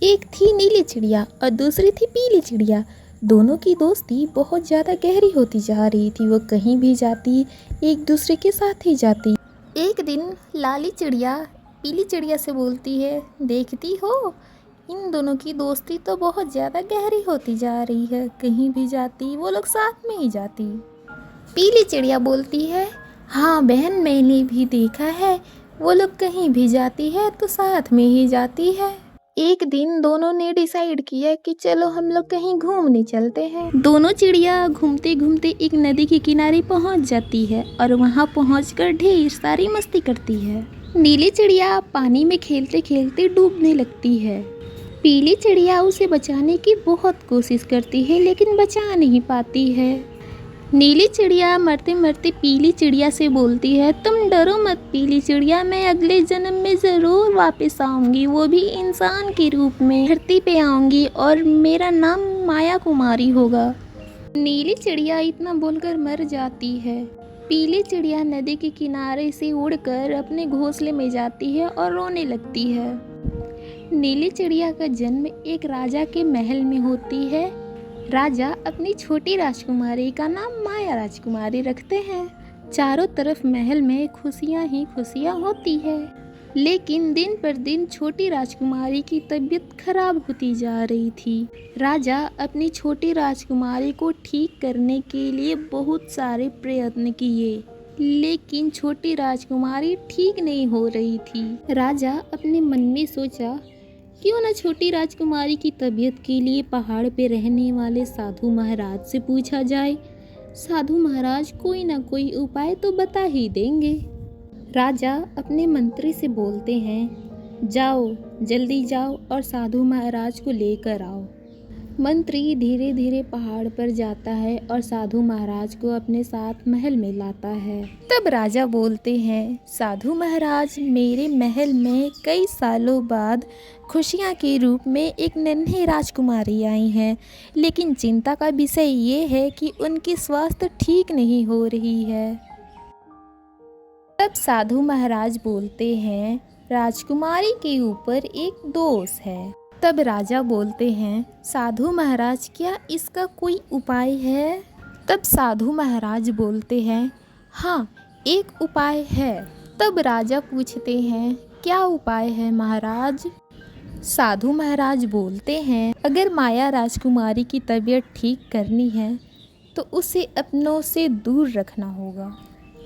एक थी नीली चिड़िया और दूसरी थी पीली चिड़िया। दोनों की दोस्ती बहुत ज़्यादा गहरी होती जा रही थी। वो कहीं भी जाती एक दूसरे के साथ ही जाती। एक दिन लाली चिड़िया पीली चिड़िया से बोलती है, देखती हो इन दोनों की दोस्ती तो बहुत ज़्यादा गहरी होती जा रही है। कहीं भी जाती वो लोग साथ में ही जाती। पीली चिड़िया बोलती है, हाँ बहन, मैंने भी देखा है, वो लोग कहीं भी जाती है तो साथ में ही जाती है। एक दिन दोनों ने डिसाइड किया कि चलो हम लोग कहीं घूमने चलते हैं। दोनों चिड़िया घूमते घूमते एक नदी के किनारे पहुंच जाती है और वहां पहुंचकर ढेर सारी मस्ती करती है। नीली चिड़िया पानी में खेलते खेलते डूबने लगती है। पीली चिड़िया उसे बचाने की बहुत कोशिश करती है लेकिन बचा नहीं पाती है। नीली चिड़िया मरते मरते पीली चिड़िया से बोलती है, तुम डरो मत पीली चिड़िया, मैं अगले जन्म में ज़रूर वापस आऊँगी, वो भी इंसान के रूप में धरती पे आऊँगी और मेरा नाम माया कुमारी होगा। नीली चिड़िया इतना बोलकर मर जाती है। पीली चिड़िया नदी के किनारे से उड़कर अपने घोंसले में जाती है और रोने लगती है। नीली चिड़िया का जन्म एक राजा के महल में होती है। राजा अपनी छोटी राजकुमारी का नाम माया राजकुमारी रखते हैं। चारों तरफ महल में खुशियां ही खुशियां होती है। लेकिन दिन पर दिन छोटी राजकुमारी की तबीयत खराब होती जा रही थी। राजा अपनी छोटी राजकुमारी को ठीक करने के लिए बहुत सारे प्रयत्न किए, लेकिन छोटी राजकुमारी ठीक नहीं हो रही थी। राजा अपने मन में सोचा, क्यों न छोटी राजकुमारी की तबीयत के लिए पहाड़ पे रहने वाले साधु महाराज से पूछा जाए। साधु महाराज कोई ना कोई उपाय तो बता ही देंगे। राजा अपने मंत्री से बोलते हैं, जाओ जल्दी जाओ और साधु महाराज को लेकर आओ। मंत्री धीरे धीरे पहाड़ पर जाता है और साधु महाराज को अपने साथ महल में लाता है। तब राजा बोलते हैं, साधु महाराज, मेरे महल में कई सालों बाद खुशियाँ के रूप में एक नन्ही राजकुमारी आई हैं, लेकिन चिंता का विषय ये है कि उनकी स्वास्थ्य ठीक नहीं हो रही है। तब साधु महाराज बोलते हैं, राजकुमारी के ऊपर एक दोष है। तब राजा बोलते हैं, साधु महाराज, क्या इसका कोई उपाय है? तब साधु महाराज बोलते हैं, हाँ एक उपाय है। तब राजा पूछते हैं, क्या उपाय है महाराज? साधु महाराज बोलते हैं, अगर माया राजकुमारी की तबीयत ठीक करनी है तो उसे अपनों से दूर रखना होगा।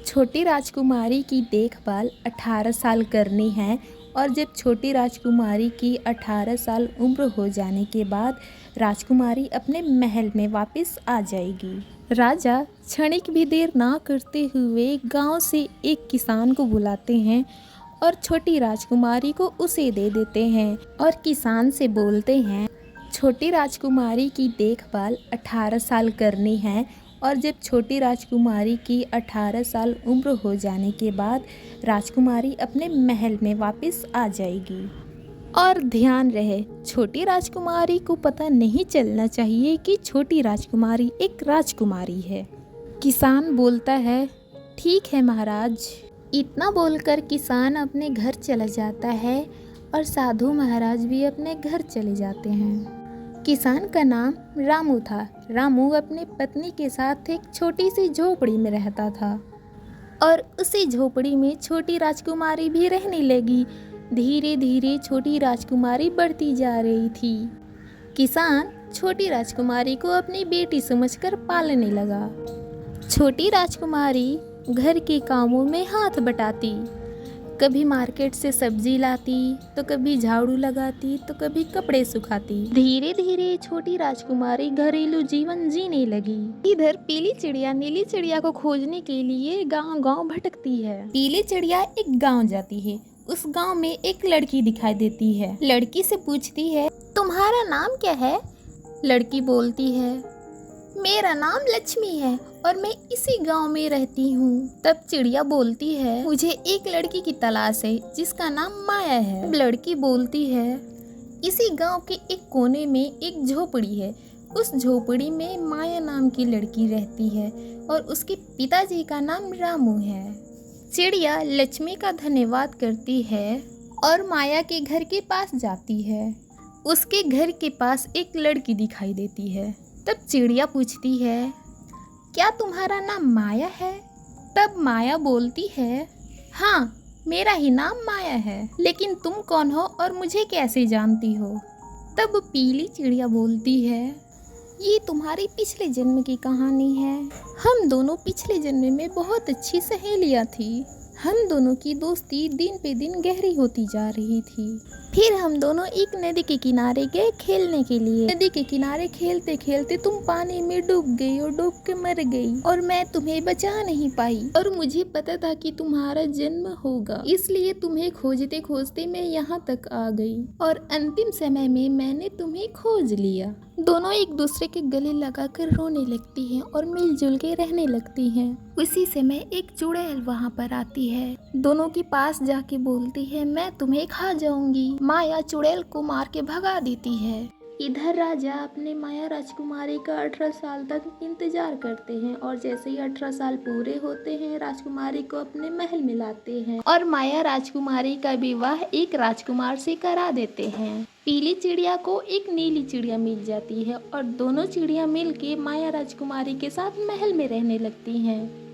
छोटी राजकुमारी की देखभाल 18 साल करनी है और जब छोटी राजकुमारी की 18 साल उम्र हो जाने के बाद राजकुमारी अपने महल में वापस आ जाएगी। राजा क्षणिक भी देर ना करते हुए गांव से एक किसान को बुलाते हैं और छोटी राजकुमारी को उसे दे देते हैं और किसान से बोलते हैं, छोटी राजकुमारी की देखभाल 18 साल करनी है और जब छोटी राजकुमारी की 18 साल उम्र हो जाने के बाद राजकुमारी अपने महल में वापस आ जाएगी। और ध्यान रहे, छोटी राजकुमारी को पता नहीं चलना चाहिए कि छोटी राजकुमारी एक राजकुमारी है। किसान बोलता है, ठीक है महाराज। इतना बोलकर किसान अपने घर चला जाता है और साधु महाराज भी अपने घर चले जाते हैं। किसान का नाम रामू था। रामू अपनी पत्नी के साथ एक छोटी सी झोपड़ी में रहता था और उसी झोपड़ी में छोटी राजकुमारी भी रहने लगी। धीरे धीरे छोटी राजकुमारी बढ़ती जा रही थी। किसान छोटी राजकुमारी को अपनी बेटी समझकर पालने लगा। छोटी राजकुमारी घर के कामों में हाथ बटाती, कभी मार्केट से सब्जी लाती तो कभी झाड़ू लगाती तो कभी कपड़े सुखाती। धीरे धीरे छोटी राजकुमारी घरेलू जीवन जीने लगी। इधर पीली चिड़िया नीली चिड़िया को खोजने के लिए गांव गांव भटकती है। पीली चिड़िया एक गांव जाती है। उस गांव में एक लड़की दिखाई देती है। लड़की से पूछती है, तुम्हारा नाम क्या है? लड़की बोलती है, मेरा नाम लक्ष्मी है और मैं इसी गांव में रहती हूँ। तब चिड़िया बोलती है, मुझे एक लड़की की तलाश है जिसका नाम माया है। लड़की बोलती है, इसी गांव के एक कोने में एक झोपड़ी है। उस झोपड़ी में माया नाम की लड़की रहती है और उसके पिताजी का नाम रामू है। चिड़िया लक्ष्मी का धन्यवाद करती है और माया के घर के पास जाती है। उसके घर के पास एक लड़की दिखाई देती है। तब चिड़िया पूछती है, क्या तुम्हारा नाम माया है? तब माया बोलती है, हाँ, मेरा ही नाम माया है, लेकिन तुम कौन हो और मुझे कैसे जानती हो? तब पीली चिड़िया बोलती है, ये तुम्हारी पिछले जन्म की कहानी है। हम दोनों पिछले जन्म में बहुत अच्छी सहेलियाँ थी। हम दोनों की दोस्ती दिन पे दिन गहरी होती जा रही थी। फिर हम दोनों एक नदी के किनारे गए खेलने के लिए। नदी के किनारे खेलते खेलते तुम पानी में डूब गई और डूब के मर गई और मैं तुम्हें बचा नहीं पाई। और मुझे पता था कि तुम्हारा जन्म होगा, इसलिए तुम्हें खोजते खोजते मैं यहाँ तक आ गई और अंतिम समय में मैंने तुम्हें खोज लिया। दोनों एक दूसरे के गले लगाकर रोने लगती हैं और मिलजुल के रहने लगती हैं। उसी समय एक चुड़ैल वहाँ पर आती है। दोनों के पास जाके बोलती है, मैं तुम्हें खा जाऊंगी। माया चुड़ैल को मार के भगा देती है। इधर राजा अपने माया राजकुमारी का 18 साल तक इंतजार करते हैं और जैसे ही 18 साल पूरे होते हैं राजकुमारी को अपने महल में लाते हैं और माया राजकुमारी का विवाह एक राजकुमार से करा देते हैं। पीली चिड़िया को एक नीली चिड़िया मिल जाती है और दोनों चिड़िया मिलके माया राजकुमारी के साथ महल में रहने लगती हैं।